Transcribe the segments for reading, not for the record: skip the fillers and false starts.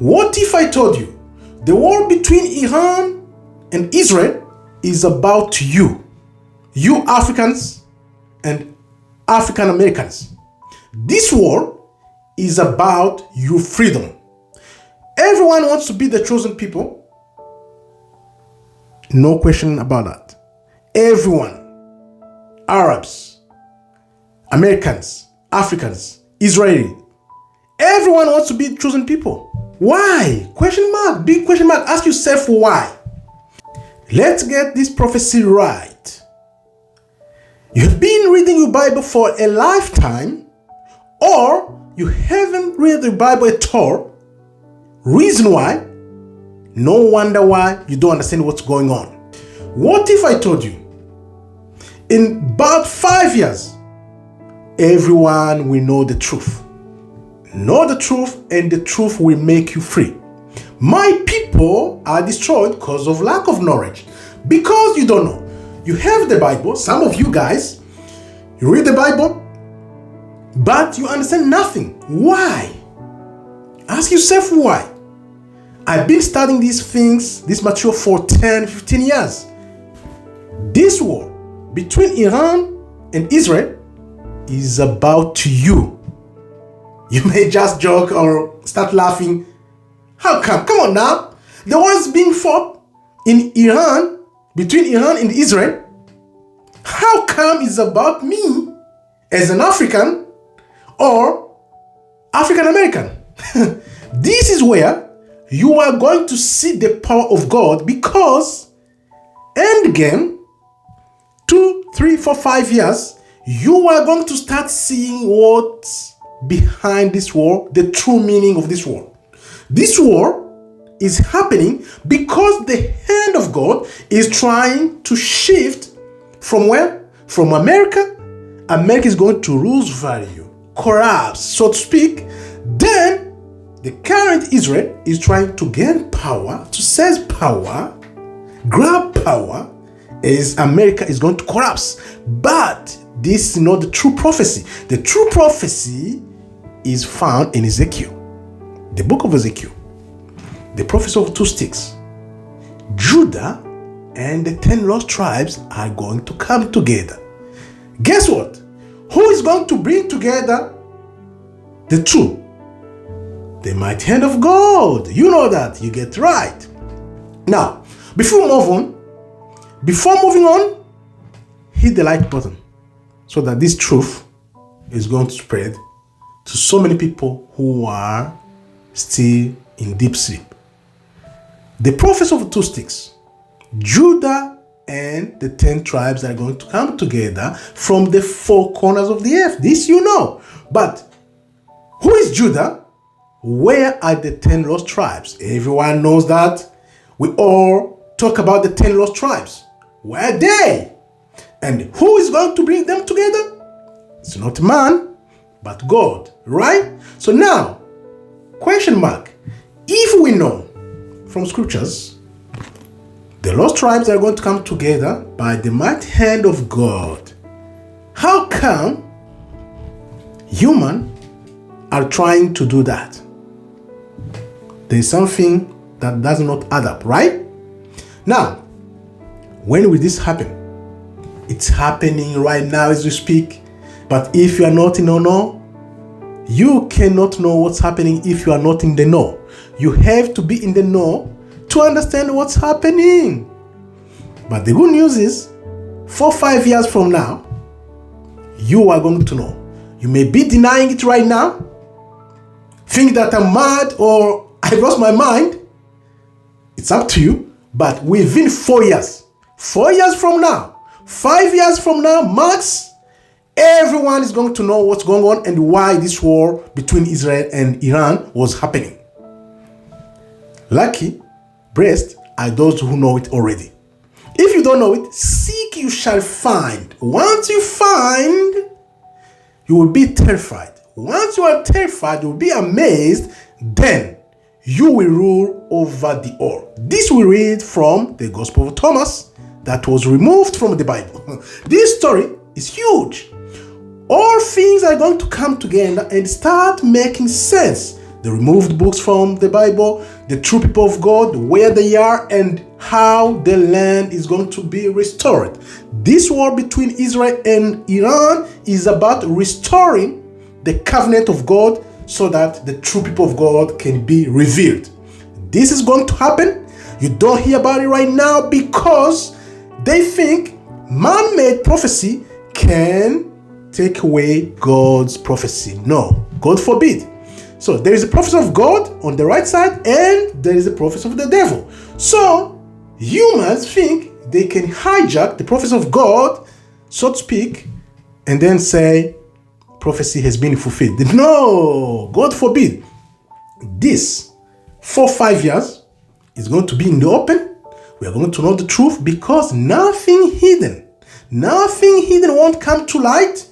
What if I told you the war between Iran and Israel is about you Africans and African Americans? This war is about your freedom. Everyone wants to be the chosen people. No question about that. Everyone. Arabs, Americans, Africans, Israeli. Everyone wants to be chosen people. Why? Question mark, big question mark. Ask yourself why. Let's get this prophecy right. You have been reading your Bible for a lifetime, or you haven't read the Bible at all. Reason why? No wonder why you don't understand what's going on. What if I told you in about 5 years, everyone will know the truth? Know the truth, and the truth will make you free. My people are destroyed because of lack of knowledge. Because you don't know. You have the Bible, some of you guys, you read the Bible, but you understand nothing. Why? Ask yourself why. I've been studying these things, this material for 10, 15 years. This war between Iran and Israel is about you. You may just joke or start laughing. How come? Come on now. The wars being fought in Iran, between Iran and Israel, how come it's about me as an African or African American? This is where you are going to see the power of God, because end game, 2, 3, 4, 5 years, you are going to start seeing what's behind this war, the true meaning of this war. This war is happening because the hand of God is trying to shift from where? From America. America is going to lose value, collapse, so to speak. Then the current Israel is trying to gain power, to seize power, grab power, as America is going to collapse. But this is not the true prophecy. The true prophecy is found in Ezekiel, the book of Ezekiel, the prophecy of 2 sticks. Judah and the 10 lost tribes are going to come together. Guess what? Who is going to bring together the two? The mighty hand of God. You know that. You get right. Now, before moving on, hit the like button so that this truth is going to spread to so many people who are still in deep sleep. The prophecy of 2 sticks. Judah and the 10 tribes are going to come together from the 4 corners of the earth. This you know. But who is Judah? Where are the 10 lost tribes? Everyone knows that. We all talk about the 10 lost tribes. Where are they? And who is going to bring them together? It's not man, but God, right? So now, question mark. If we know from scriptures, the lost tribes are going to come together by the mighty hand of God, how come humans are trying to do that? There is something that does not add up, right? Now, when will this happen? It's happening right now as we speak. But if you are not in the know, you cannot know what's happening if you are not in the know. You have to be in the know to understand what's happening. But the good news is, 4, 5 years from now, you are going to know. You may be denying it right now, think that I'm mad or I lost my mind. It's up to you. But within 4 years, 4 years from now, 5 years from now, max, everyone is going to know what's going on and why this war between Israel and Iran was happening. Lucky, blessed are those who know it already. If you don't know it, seek you shall find. Once you find, you will be terrified. Once you are terrified, you will be amazed. Then you will rule over the all. This we read from the Gospel of Thomas that was removed from the Bible. This story is huge. All things are going to come together and start making sense. the removed books from the Bible, the true people of God, where they are, and how the land is going to be restored. This war between Israel and Iran is about restoring the covenant of God so that the true people of God can be revealed. This is going to happen. You don't hear about it right now because they think man-made prophecy can take away God's prophecy. No, God forbid. So there is a prophecy of God on the right side and there is a prophecy of the devil. So humans think they can hijack the prophecy of God, so to speak, and then say prophecy has been fulfilled. No, God forbid. This 4-5 years is going to be in the open. We are going to know the truth because nothing hidden won't come to light.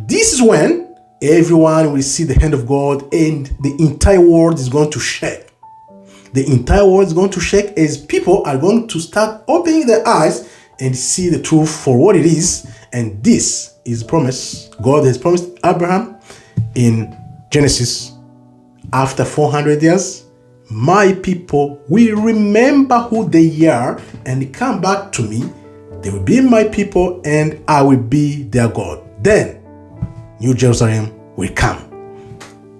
This is when everyone will see the hand of God and the entire world is going to shake. The entire world is going to shake as people are going to start opening their eyes and see the truth for what it is. And this is promise. God has promised Abraham in Genesis. After 400 years, my people will remember who they are and come back to me. They will be my people and I will be their God. Then New Jerusalem will come.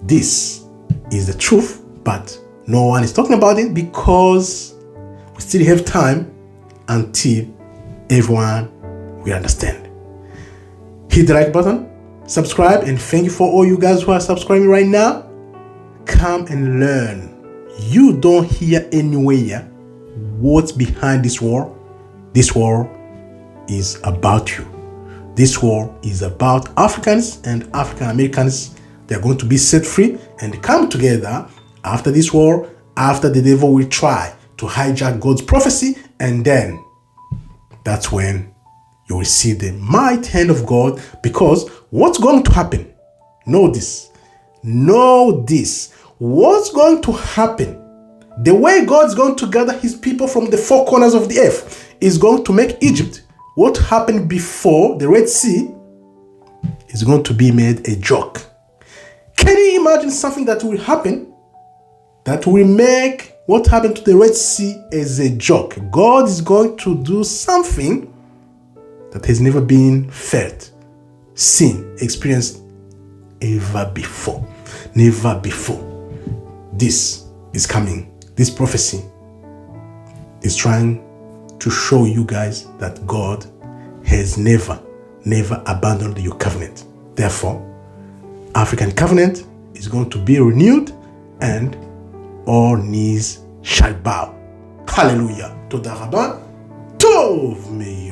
This is the truth, but no one is talking about it because we still have time until everyone will understand. Hit the like button, subscribe, and thank you for all you guys who are subscribing right now. Come and learn. You don't hear anywhere what's behind this war. This war is about you. This war is about Africans and African Americans. They're going to be set free and come together after this war, after the devil will try to hijack God's prophecy, and then that's when you will see the mighty hand of God. Because what's going to happen? Know this. What's going to happen? The way God's going to gather his people from the four corners of the earth is going to make Egypt, what happened before the Red Sea, is going to be made a joke. Can you imagine something that will happen that will make what happened to the Red Sea as a joke? God is going to do something that has never been felt, seen, experienced ever before. Never before. This is coming. This prophecy is trying to show you guys that God has never abandoned your covenant. Therefore, African covenant is going to be renewed and all knees shall bow. Hallelujah. Toda rabba, tov me.